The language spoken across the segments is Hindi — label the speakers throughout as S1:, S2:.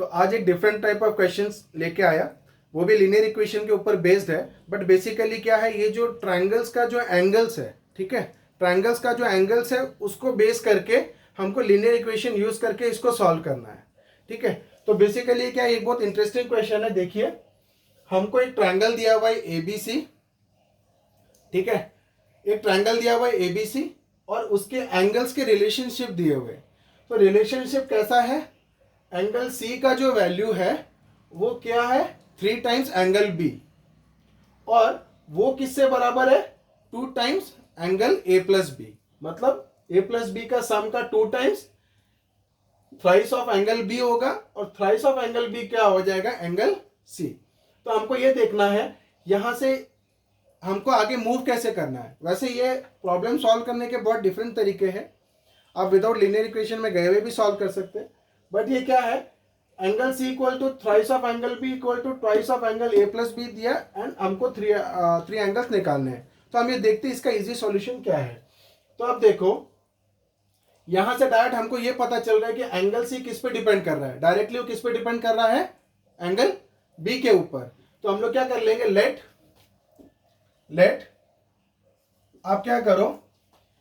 S1: तो आज एक डिफरेंट टाइप ऑफ क्वेश्चंस लेके आया, वो भी लीनियर इक्वेशन के ऊपर बेस्ड है। बट बेसिकली क्या है, ये जो ट्रायंगल्स का जो एंगल्स है, ठीक है, ट्रायंगल्स का जो एंगल्स है उसको बेस करके हमको लीनियर इक्वेशन यूज करके इसको सॉल्व करना है, ठीक है। तो बेसिकली क्या है, एक बहुत इंटरेस्टिंग क्वेश्चन है। देखिए, हमको एक ट्रायंगल दिया हुआ है एबीसी, ठीक है, एक ट्रायंगल दिया हुआ है एबीसी और उसके एंगल्स के रिलेशनशिप दिए हुए। तो रिलेशनशिप कैसा है, एंगल सी का जो वैल्यू है वो क्या है, 3 टाइम्स एंगल बी, और वो किससे बराबर है, 2 times angle A plus B. मतलब ए प्लस बी का सम का 2 times thrice of angle B होगा, और थ्राइस ऑफ एंगल बी क्या हो जाएगा, एंगल सी। तो हमको ये देखना है यहां से हमको आगे मूव कैसे करना है। वैसे ये प्रॉब्लम सॉल्व करने के बहुत डिफरेंट तरीके हैं, आप विदाउट लीनियर इक्वेशन में गए हुए भी सॉल्व कर सकते हैं। बट ये क्या है, angle C equal to thrice of angle B equal to twice of angle A plus B दिया, एंड हमको थ्री एंगल्स निकालने हैं। तो हम ये देखते हैं इसका इजी सॉल्यूशन क्या है। तो अब देखो, यहां से डायरेक्ट हमको ये पता चल रहा है कि एंगल सी किस पे डिपेंड कर रहा है, डायरेक्टली वो किस पे डिपेंड कर रहा है, एंगल बी के ऊपर। तो हम लोग क्या कर लेंगे, लेट आप क्या करो,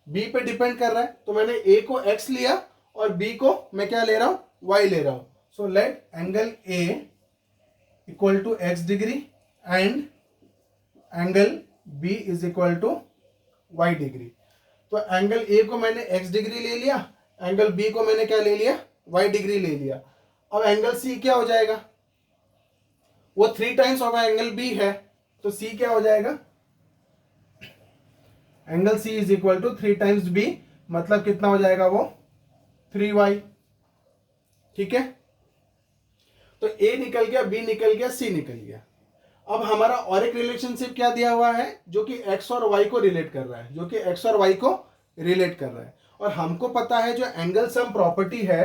S1: बी पे डिपेंड कर रहा है तो मैंने ए को एक्स लिया और बी को मैं क्या ले रहा हूं, वाई ले रहा हूं। So let angle A equal to X degree and angle B is equal to Y degree. तो एंगल ए को मैंने एक्स डिग्री ले लिया, एंगल बी को मैंने क्या ले लिया, वाई डिग्री ले लिया। अब एंगल सी क्या हो जाएगा, वो 3 टाइम्स ऑफ एंगल बी है, तो सी क्या हो जाएगा, angle C is equal to 3 times B, मतलब कितना हो जाएगा वो 3y, ठीक है। तो ए निकल गया, बी निकल गया, सी निकल गया। अब हमारा और एक रिलेशनशिप क्या दिया हुआ है, जो कि एक्स और वाई को रिलेट कर रहा है, जो कि एक्स और वाई को रिलेट कर रहा है। और हमको पता है जो एंगल सम प्रॉपर्टी है,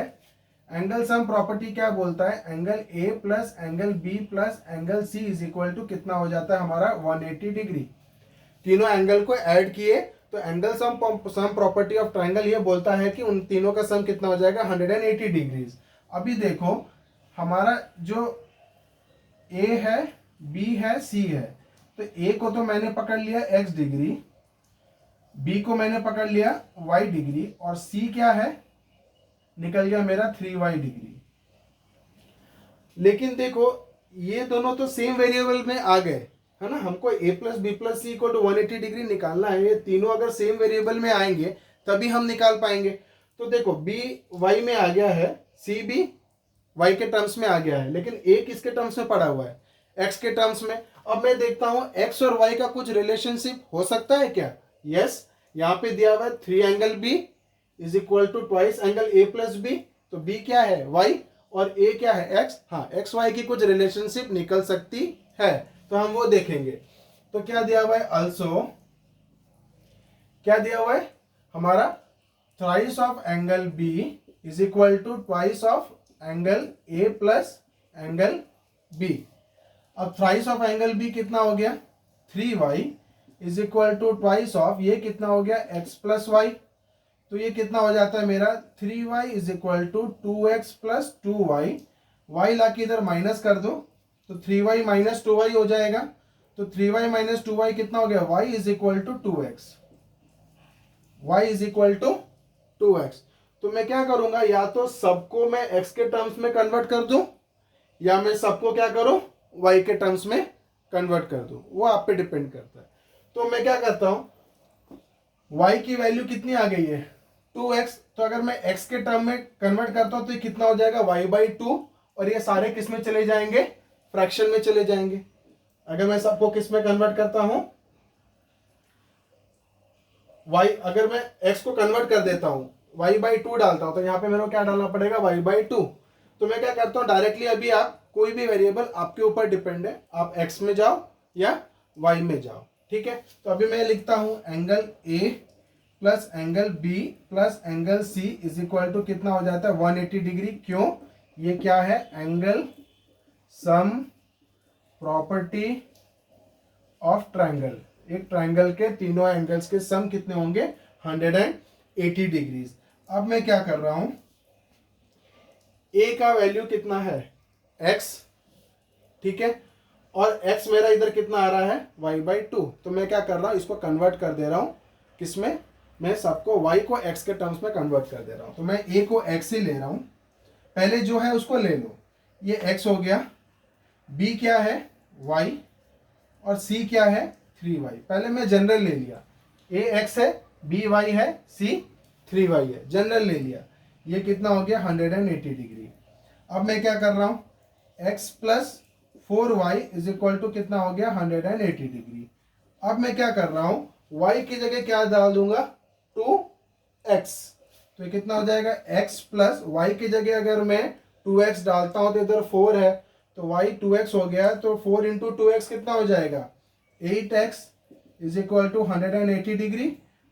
S1: एंगल सम प्रॉपर्टी क्या बोलता है, angle A plus angle B plus angle C is equal to कितना हो जाता है हमारा 180 डिग्री। तीनों एंगल को ऐड किए तो angle sum property of triangle ये बोलता है कि उन तीनों का सम कितना हो जाएगा, 180 डिग्रीज। अभी देखो, हमारा जो ए है, बी है, सी है, तो ए को तो मैंने पकड़ लिया x डिग्री, बी को मैंने पकड़ लिया y डिग्री, और सी क्या है, निकल गया मेरा 3y डिग्री। लेकिन देखो, ये दोनों तो सेम वेरिएबल में आ गए, है ना। हमको a plus B plus C equal to 180 degree निकालना है। ये तीनों अगर सेम वेरिएबल में आएंगे तभी हम निकाल पाएंगे। तो देखो, b y में आ गया है, c भी y के टर्म्स में आ गया है, लेकिन a किसके टर्म्स में पड़ा हुआ है, x के टर्म्स में। अब मैं देखता हूं x और y का कुछ रिलेशनशिप हो सकता है क्या, यस। यहाँ पे दिया हुआ है 3 angle b is equal to twice angle a plus B. तो b क्या है, y, और a क्या है, x। हाँ, x y की कुछ रिलेशनशिप निकल सकती है, तो हम वो देखेंगे। तो क्या दिया हुआ है, अल्सो क्या दिया हुआ है हमारा, thrice of angle B is equal to twice of angle A plus angle B. अब थ्राइस ऑफ एंगल बी कितना हो गया, 3y is equal to twice of, ये कितना हो गया, x प्लस वाई। तो ये कितना हो जाता है मेरा, 3y is equal to 2x plus 2y, y ला के इधर माइनस कर दो तो 3y माइनस 2y हो जाएगा। तो 3y माइनस 2y कितना हो गया, y is equal to 2x, y is equal to 2x। तो मैं क्या करूंगा, या तो सबको मैं x के टर्म्स में कन्वर्ट कर दूं, या मैं सबको क्या करूं, y के टर्म्स में कन्वर्ट कर दूं, वो आप पे डिपेंड करता है। तो मैं क्या करता हूं, y की वैल्यू कितनी आ गई है, 2x। तो अगर मैं x के टर्म में कन्वर्ट करता हूं तो ये कितना हो जाएगा, y बाई 2, और ये सारे किस में चले जाएंगे, फ्रैक्शन में चले जाएंगे। अगर मैं सबको किस में कन्वर्ट करता हूं, y, अगर मैं x को कन्वर्ट कर देता हूं, y बाई 2 डालता हूं, तो यहां पे मेरे को क्या डालना पड़ेगा, y बाई 2। तो मैं क्या करता हूं, डायरेक्टली अभी आप कोई भी वेरिएबल आपके ऊपर डिपेंड है, आप x में जाओ या y में जाओ, ठीक है। तो अभी मैं लिखता हूं angle a plus angle b plus angle c is equal to कितना हो जाता है, 180 डिग्री। क्यों, ये क्या है, angle sum property of triangle. एक ट्रायंगल के तीनों एंगल्स के सम कितने होंगे, 180 डिग्रीज। अब मैं क्या कर रहा हूं, a का वैल्यू कितना है, x, ठीक है, और x मेरा इधर कितना आ रहा है y/2। तो मैं क्या कर रहा हूँ, इसको कन्वर्ट कर दे रहा हूँ किसमें, मैं सबको y को x के टर्म्स में कन्वर्ट कर दे रहा हूँ। तो मैं a को x ही ले रहा हूँ, पहले जो है उसको ले लो, ये x हो गया, b क्या है y, और c क्या है 3y। पहले मैं जनरल ले लिया, a x है, b y है, c 3y है, जनरल ले लिया, ये कितना हो गया 180 डिग्री। अब मैं क्या कर रहा हूँ, x plus 4y is equal to कितना हो गया 180 डिग्री। अब मैं क्या कर रहा हूँ, y की जगह क्या डाल दूंगा 2x, तो ये कितना हो जाएगा x प्लस y की जगह अगर मैं 2x डालता हूँ तो इधर 4 है, तो y 2x हो गया, तो 4 इंटू 2x कितना हो जाएगा 8x is equal to 180 degree.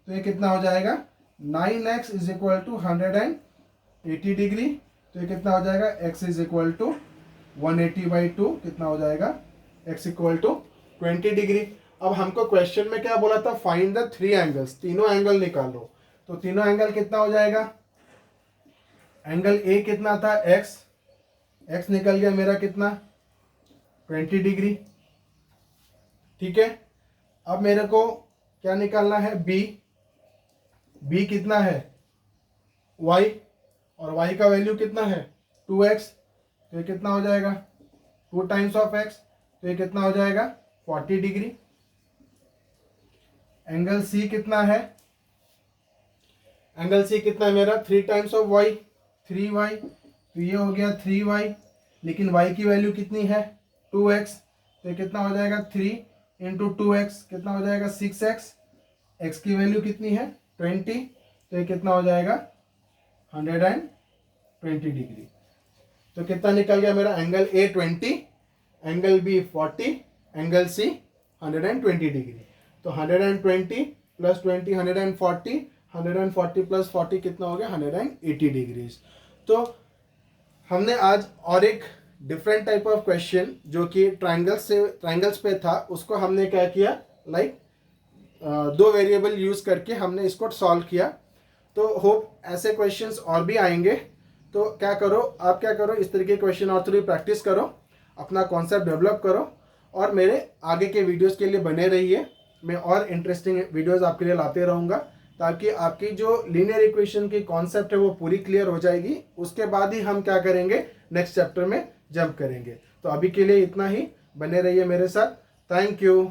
S1: तो ये कितना हो जाएगा 9x is equal to 180 degree. तो ये कितना हो जाएगा x इज इक्वल टू 180/2, कितना हो जाएगा x इक्वल टू 20 डिग्री। अब हमको क्वेश्चन में क्या बोला था, फाइंड द 3 एंगल्स, तीनों एंगल निकालो। तो तीनों एंगल कितना हो जाएगा, एंगल ए कितना था x निकल गया मेरा कितना 20 डिग्री, ठीक है। अब मेरे को क्या निकालना है, b कितना है y, और y का वैल्यू कितना है 2x, तो ये कितना हो जाएगा 2 टाइम्स ऑफ x, तो ये कितना हो जाएगा 40 डिग्री। एंगल c कितना है, एंगल c कितना है मेरा 3 टाइम्स ऑफ y, 3y, तो ये हो गया 3y, लेकिन y की वैल्यू कितनी है 2x, तो ये कितना हो जाएगा 3 इंटू 2x, कितना हो जाएगा 6x, x की वैल्यू कितनी है 20, तो ये कितना हो जाएगा 120 डिग्री। तो कितना निकल गया मेरा, angle A 20, angle B 40, angle C 120 degree. तो 120 प्लस 20 140, 140 प्लस 40 कितना हो गया 180 डिग्रीज। तो हमने आज और एक डिफरेंट टाइप ऑफ क्वेश्चन जो कि ट्राइंगल्स पे था, उसको हमने क्या किया, लाइक 2 वेरिएबल यूज करके हमने इसको सॉल्व किया। तो होप ऐसे क्वेश्चंस और भी आएंगे। तो क्या करो, आप क्या करो, इस तरीके के क्वेश्चन और थोड़ी प्रैक्टिस करो, अपना कॉन्सेप्ट डेवलप करो, और मेरे आगे के वीडियोस के लिए बने रहिए। मैं और इंटरेस्टिंग वीडियोस आपके लिए लाते रहूँगा, ताकि आपकी जो लीनियर इक्वेशन की कॉन्सेप्ट है वो पूरी क्लियर हो जाएगी। उसके बाद ही हम क्या करेंगे, नेक्स्ट चैप्टर में जंप करेंगे। तो अभी के लिए इतना ही, बने रहिए मेरे साथ। Thank you.